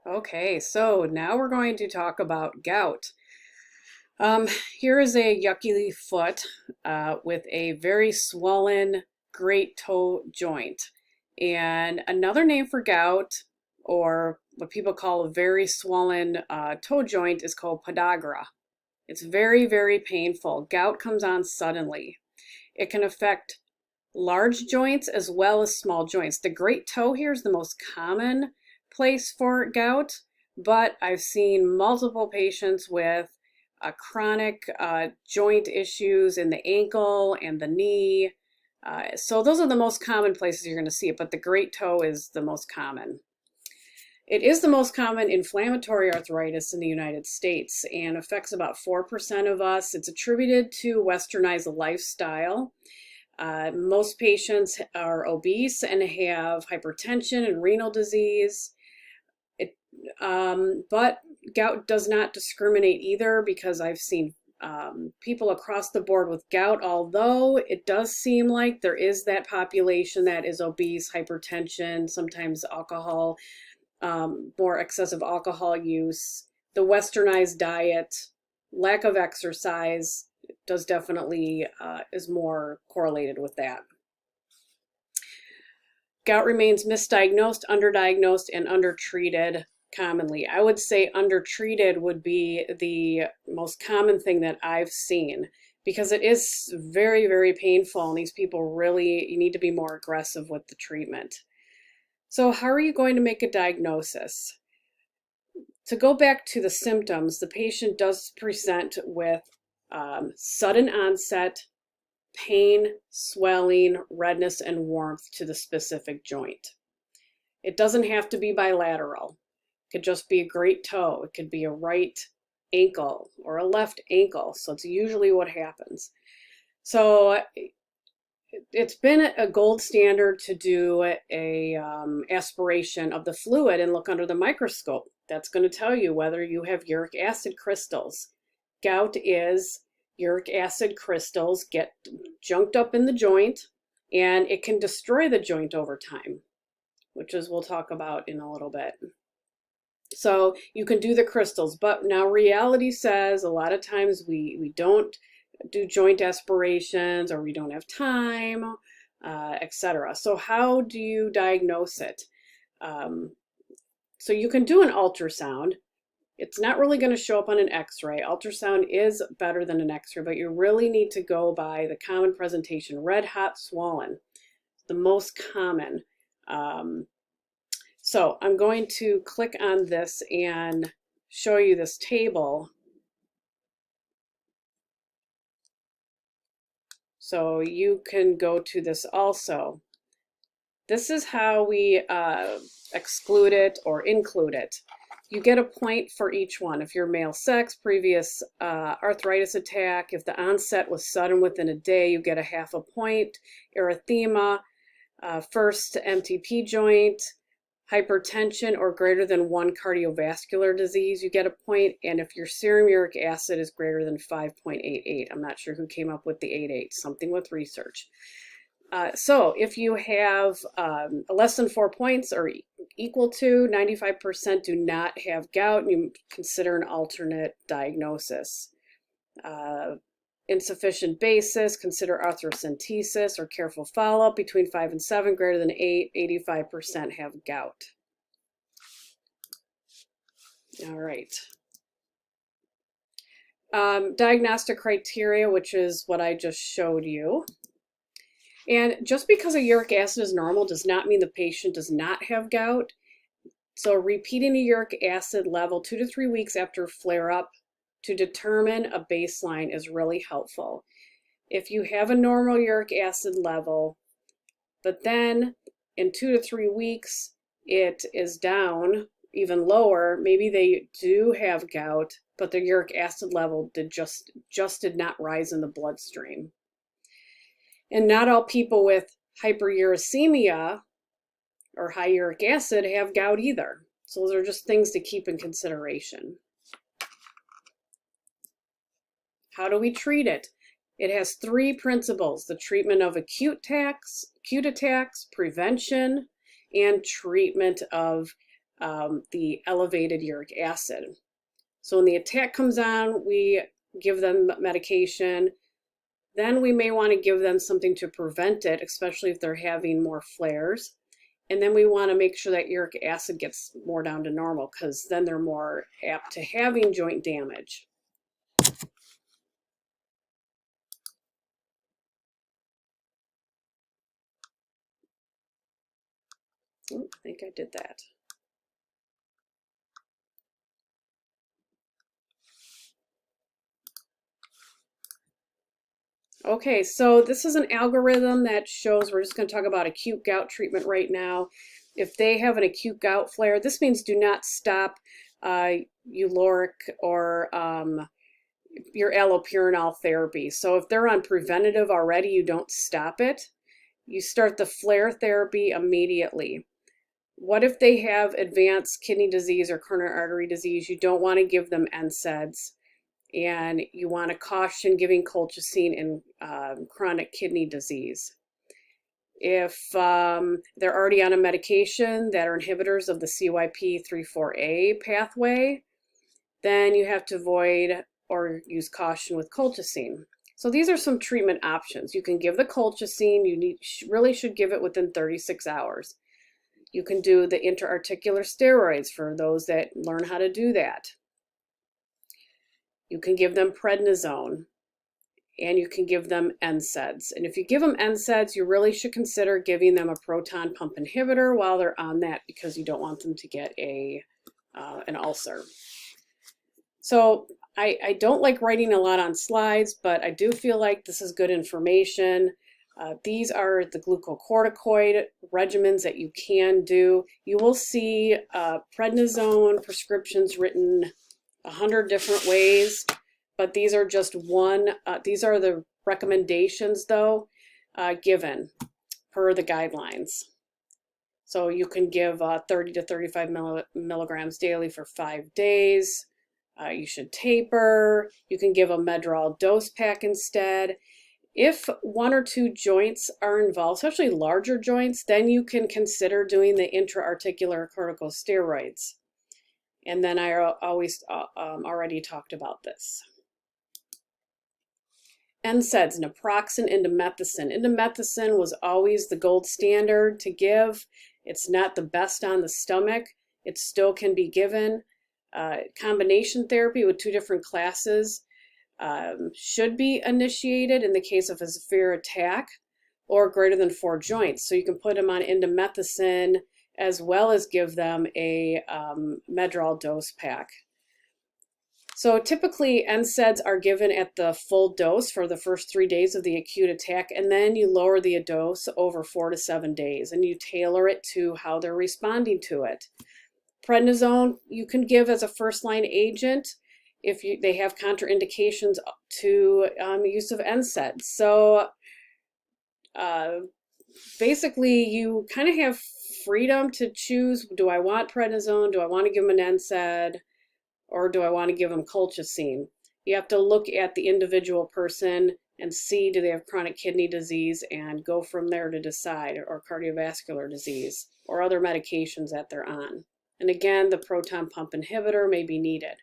Okay, so now we're going to talk about gout. Um, Here is a yucky foot with a very swollen great toe joint. And another name for gout, or what people call a very swollen toe joint, is called podagra. It's very, very painful. Gout comes on suddenly. It can affect large joints as well as small joints. The great toe here is the most common place for gout, but I've seen multiple patients with chronic joint issues in the ankle and the knee. So those are the most common places you're going to see it, but the great toe is the most common. It is the most common inflammatory arthritis in the United States and affects about 4% of us. It's attributed to westernized lifestyle. Most patients are obese and have hypertension and renal disease. But gout does not discriminate either, because I've seen people across the board with gout, although it does seem like there is that population that is obese, hypertension, sometimes alcohol, more excessive alcohol use, the westernized diet, lack of exercise does definitely is more correlated with that. Gout remains misdiagnosed, underdiagnosed, and undertreated commonly. I would say undertreated would be the most common thing that I've seen, because it is very, very painful, and these people really, you need to be more aggressive with the treatment. So how are you going to make a diagnosis? To go back to the symptoms, the patient does present with sudden onset, pain, swelling, redness, and warmth to the specific joint. It doesn't have to be bilateral. It could just be a great toe. It could be a right ankle or a left ankle. So it's usually what happens. So it's been a gold standard to do a aspiration of the fluid and look under the microscope. That's going to tell you whether you have uric acid crystals. Gout is uric acid crystals get junked up in the joint, and it can destroy the joint over time, which is we'll talk about in a little bit. So you can do the crystals, but now reality says a lot of times we don't do joint aspirations, or we don't have time, etc. So how do you diagnose it? So you can do an ultrasound. It's not really going to show up on an x-ray. Ultrasound is better than an x-ray, but you really need to go by the common presentation. Red, hot, swollen, the most common. So I'm going to click on this and show you this table. So you can go to this also. This is how we exclude it or include it. You get a point for each one. If you're male sex, previous arthritis attack, if the onset was sudden within a day, you get a half a point. Erythema, first MTP joint, hypertension, or greater than 1 cardiovascular disease, you get a point. And if your serum uric acid is greater than 5.88, I'm not sure who came up with the 88, something with research. So if you have less than 4 points or equal to, 95% do not have gout, and you consider an alternate diagnosis. Insufficient basis, consider arthrocentesis or careful follow-up. Between 5 and 7, greater than 8, 85% have gout. All right. Diagnostic criteria, which is what I just showed you. And just because a uric acid is normal does not mean the patient does not have gout. So repeating a uric acid level 2 to 3 weeks after flare-up to determine a baseline is really helpful. If you have a normal uric acid level, but then in 2 to 3 weeks it is down even lower, maybe they do have gout, but their uric acid level just did not rise in the bloodstream. And not all people with hyperuricemia or high uric acid have gout either. So those are just things to keep in consideration. How do we treat it? It has 3 principles: the treatment of acute attacks, prevention, and treatment of the elevated uric acid. So when the attack comes on, we give them medication. Then we may want to give them something to prevent it, especially if they're having more flares. And then we want to make sure that uric acid gets more down to normal, because then they're more apt to having joint damage. Ooh, I think I did that. Okay, so this is an algorithm that shows, we're just going to talk about acute gout treatment right now. If they have an acute gout flare, this means do not stop Uloric or your allopurinol therapy. So if they're on preventative already, you don't stop it. You start the flare therapy immediately. What if they have advanced kidney disease or coronary artery disease? You don't want to give them NSAIDs, and you want to caution giving colchicine in chronic kidney disease. If they're already on a medication that are inhibitors of the CYP3/4A pathway, then you have to avoid or use caution with colchicine. So these are some treatment options. You can give the colchicine. You really should give it within 36 hours. You can do the intra-articular steroids for those that learn how to do that. You can give them prednisone, and you can give them NSAIDs. And if you give them NSAIDs, you really should consider giving them a proton pump inhibitor while they're on that, because you don't want them to get an ulcer. So I don't like writing a lot on slides, but I do feel like this is good information. These are the glucocorticoid regimens that you can do. You will see prednisone prescriptions written 100 different ways, but these are just these are the recommendations, though, given per the guidelines. So you can give 30 to 35 milligrams daily for 5 days. You should taper. You can give a Medrol dose pack instead. If 1 or 2 joints are involved, especially larger joints, then you can consider doing the intra-articular corticosteroids. And then I always already talked about this. NSAIDs, naproxen, indomethacin. Indomethacin was always the gold standard to give. It's not the best on the stomach. It still can be given. Combination therapy with 2 different classes should be initiated in the case of a severe attack or greater than 4 joints. So you can put them on indomethacin as well as give them a Medrol dose pack. So typically NSAIDs are given at the full dose for the first 3 days of the acute attack, and then you lower the dose over 4 to 7 days, and you tailor it to how they're responding to it. Prednisone you can give as a first-line agent if they have contraindications to use of NSAIDs. So basically, you kind of have freedom to choose, do I want prednisone, do I want to give them an NSAID, or do I want to give them colchicine? You have to look at the individual person and see, do they have chronic kidney disease, and go from there to decide, or cardiovascular disease, or other medications that they're on. And again, the proton pump inhibitor may be needed.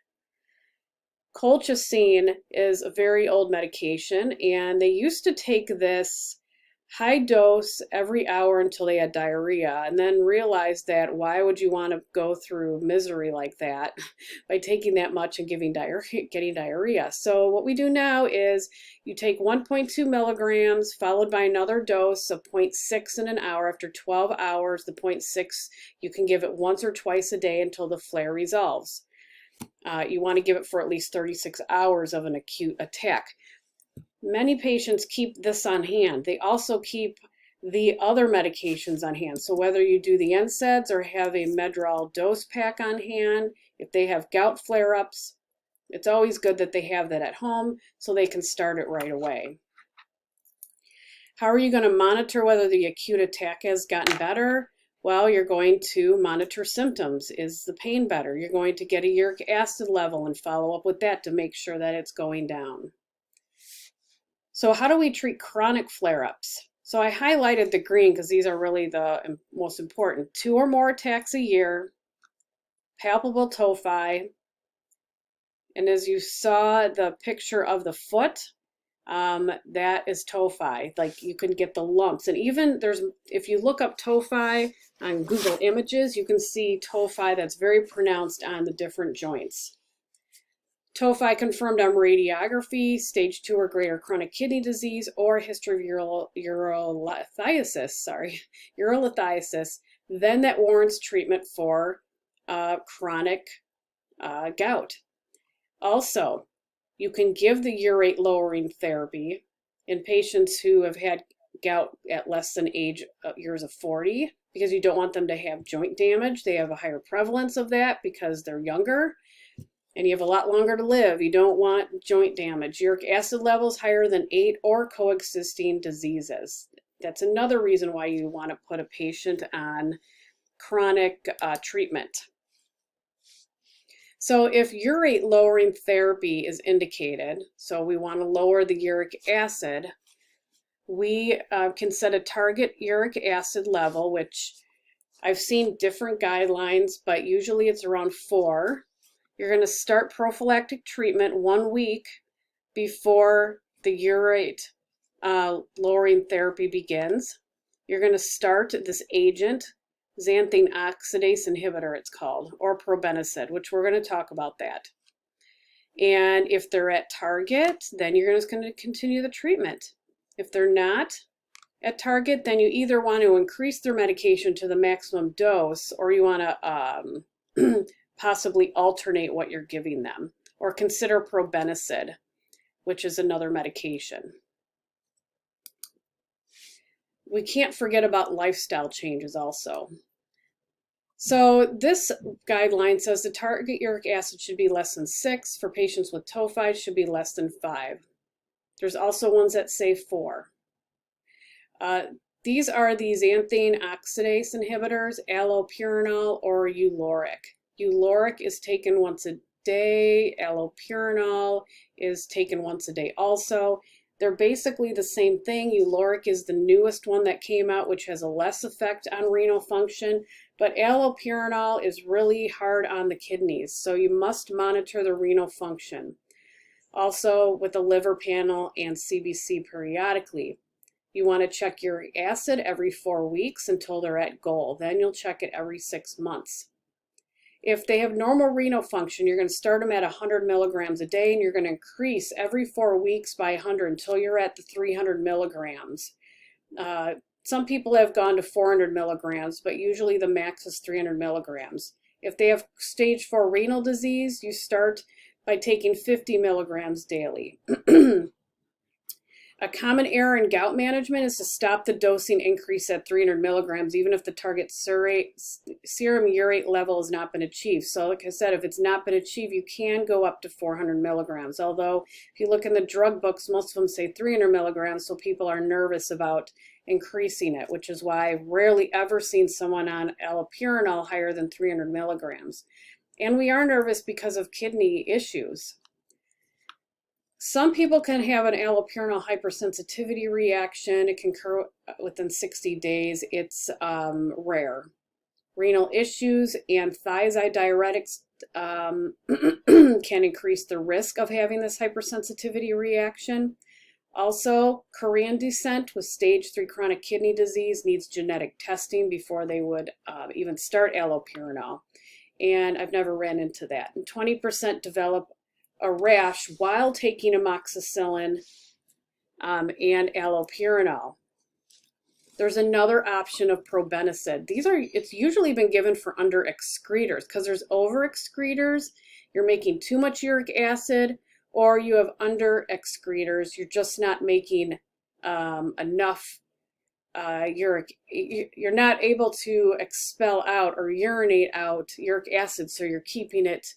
Colchicine is a very old medication, and they used to take this high dose every hour until they had diarrhea, and then realized that why would you want to go through misery like that by taking that much and getting diarrhea. So what we do now is you take 1.2 milligrams followed by another dose of 0.6 in an hour. After 12 hours, the 0.6, you can give it once or twice a day until the flare resolves. You want to give it for at least 36 hours of an acute attack. Many patients keep this on hand. They also keep the other medications on hand. So whether you do the NSAIDs or have a Medrol dose pack on hand, if they have gout flare-ups, it's always good that they have that at home so they can start it right away. How are you going to monitor whether the acute attack has gotten better? Well, you're going to monitor symptoms. Is the pain better? You're going to get a uric acid level and follow up with that to make sure that it's going down. So how do we treat chronic flare-ups? So I highlighted the green because these are really the most important. 2 or more attacks a year, palpable tophi. And as you saw the picture of the foot, that is tophi. Like you can get the lumps. And even if you look up tophi on Google Images, you can see tophi that's very pronounced on the different joints. Tophi confirmed on radiography, stage 2 or greater chronic kidney disease, or history of urolithiasis, then that warrants treatment for chronic gout. Also, you can give the urate lowering therapy in patients who have had gout at less than years of 40, because you don't want them to have joint damage. They have a higher prevalence of that because they're younger and you have a lot longer to live. You don't want joint damage. Uric acid levels higher than 8 or coexisting diseases. That's another reason why you want to put a patient on chronic treatment. So if urate lowering therapy is indicated, so we want to lower the uric acid, we can set a target uric acid level, which I've seen different guidelines, but usually it's around 4. You're going to start prophylactic treatment 1 week before the urate lowering therapy begins. You're going to start this agent, xanthine oxidase inhibitor it's called, or Probenecid, which we're going to talk about that. And if they're at target, then you're just going to continue the treatment. If they're not at target, then you either want to increase their medication to the maximum dose, or you want to possibly alternate what you're giving them, or consider Probenecid, which is another medication. We can't forget about lifestyle changes also. So this guideline says the target uric acid should be less than 6. For patients with tophi, should be less than 5. There's also ones that say 4. These are the xanthine oxidase inhibitors, allopurinol or Uloric. Uloric is taken once a day. Allopurinol is taken once a day also. They're basically the same thing. Uloric is the newest one that came out, which has a less effect on renal function, but allopurinol is really hard on the kidneys, so you must monitor the renal function. Also with the liver panel and CBC periodically. You want to check uric acid every 4 weeks until they're at goal. Then you'll check it every 6 months. If they have normal renal function, you're going to start them at 100 milligrams a day, and you're going to increase every 4 weeks by 100 until you're at the 300 milligrams. Some people have gone to 400 milligrams, but usually the max is 300 milligrams. If they have stage 4 renal disease, you start by taking 50 milligrams daily. A common error in gout management is to stop the dosing increase at 300 milligrams, even if the target serum urate level has not been achieved. So like I said, if it's not been achieved, you can go up to 400 milligrams. Although if you look in the drug books, most of them say 300 milligrams, so people are nervous about increasing it, which is why I've rarely ever seen someone on allopurinol higher than 300 milligrams. And we are nervous because of kidney issues. Some people can have an allopurinol hypersensitivity reaction. It can occur within 60 days. It's rare. Renal issues and thiazide diuretics can increase the risk of having this hypersensitivity reaction. Also, Korean descent with stage 3 chronic kidney disease needs genetic testing before they would even start allopurinol. And I've never ran into that. And 20% develop a rash while taking amoxicillin and allopurinol. There's another option of Probenecid. It's usually been given for under excretors, because there's over excretors, you're making too much uric acid, or you have under excretors, you're just not making enough you're not able to expel out or urinate out uric acid, so you're keeping it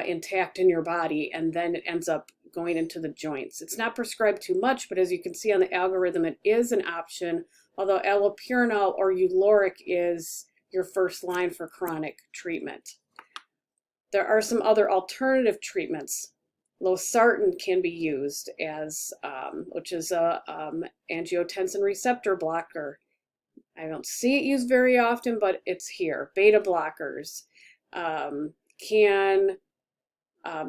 intact in your body, and then it ends up going into the joints. It's not prescribed too much, but as you can see on the algorithm, it is an option, although allopurinol or Uloric is your first line for chronic treatment. There are some other alternative treatments. Losartan can be used as, which is a angiotensin receptor blocker. I don't see it used very often, but it's here. Beta blockers. can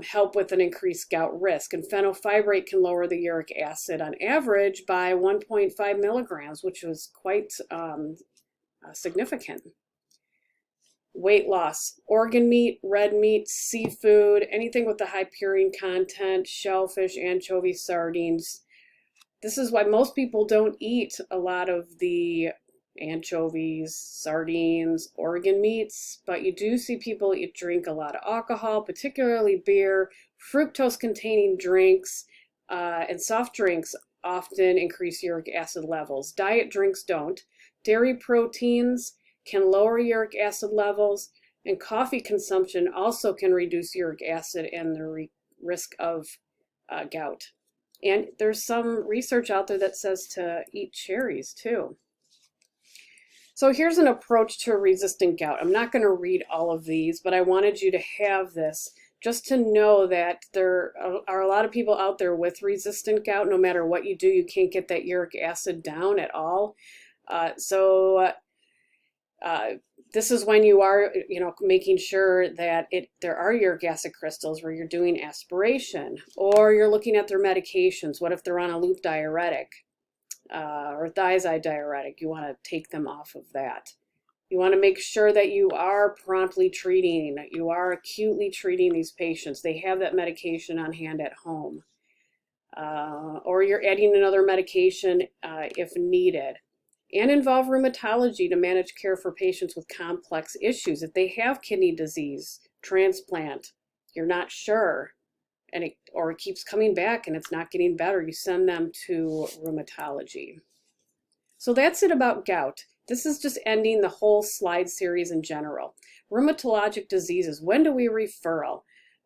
help with an increased gout risk. And fenofibrate can lower the uric acid on average by 1.5 milligrams, which was quite significant. Weight loss, organ meat, red meat, seafood, anything with a high purine content, shellfish, anchovies, sardines. This is why most people don't eat a lot of the anchovies, sardines, organ meats, but you do see people drink a lot of alcohol, particularly beer, fructose-containing drinks, and soft drinks often increase uric acid levels. Diet drinks don't. Dairy proteins can lower uric acid levels, and coffee consumption also can reduce uric acid and the risk of gout. And there's some research out there that says to eat cherries too. So here's an approach to resistant gout. I'm not going to read all of these, but I wanted you to have this just to know that there are a lot of people out there with resistant gout. No matter what you do, you can't get that uric acid down at all. This is when you are, making sure that there are uric acid crystals where you're doing aspiration, or you're looking at their medications. What if they're on a loop diuretic or thiazide diuretic? You want to take them off of that. You want to make sure that you are promptly treating, you are acutely treating these patients. They have that medication on hand at home. Or you're adding another medication if needed. And involve rheumatology to manage care for patients with complex issues. If they have kidney disease, transplant, you're not sure, and it keeps coming back and it's not getting better, you send them to rheumatology. So that's it about gout. This is just ending the whole slide series in general. Rheumatologic diseases, when do we refer?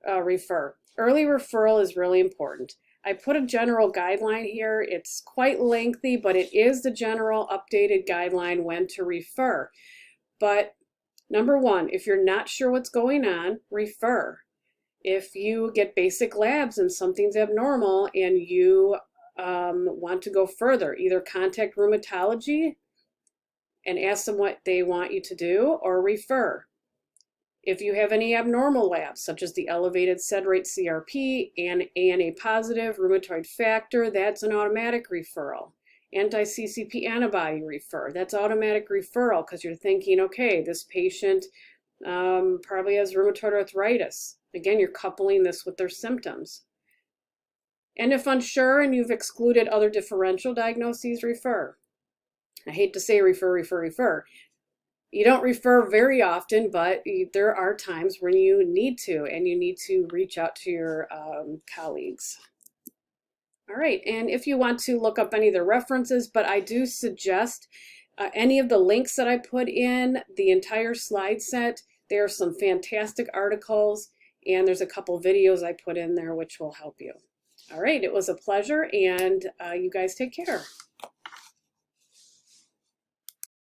Early referral is really important. I put a general guideline here. It's quite lengthy, but it is the general updated guideline when to refer. But number one, if you're not sure what's going on, refer. If you get basic labs and something's abnormal and you want to go further, either contact rheumatology and ask them what they want you to do, or refer. If you have any abnormal labs, such as the elevated SED-rate CRP and ANA positive rheumatoid factor, that's an automatic referral. Anti-CCP antibody refer, that's automatic referral because you're thinking, okay, this patient probably has rheumatoid arthritis. Again, you're coupling this with their symptoms. And if unsure and you've excluded other differential diagnoses, refer. I hate to say refer. You don't refer very often, but there are times when you need to, and you need to reach out to your colleagues. All right, and if you want to look up any of the references, but I do suggest any of the links that I put in, the entire slide set, there are some fantastic articles, and there's a couple videos I put in there which will help you. All right, it was a pleasure, and you guys take care.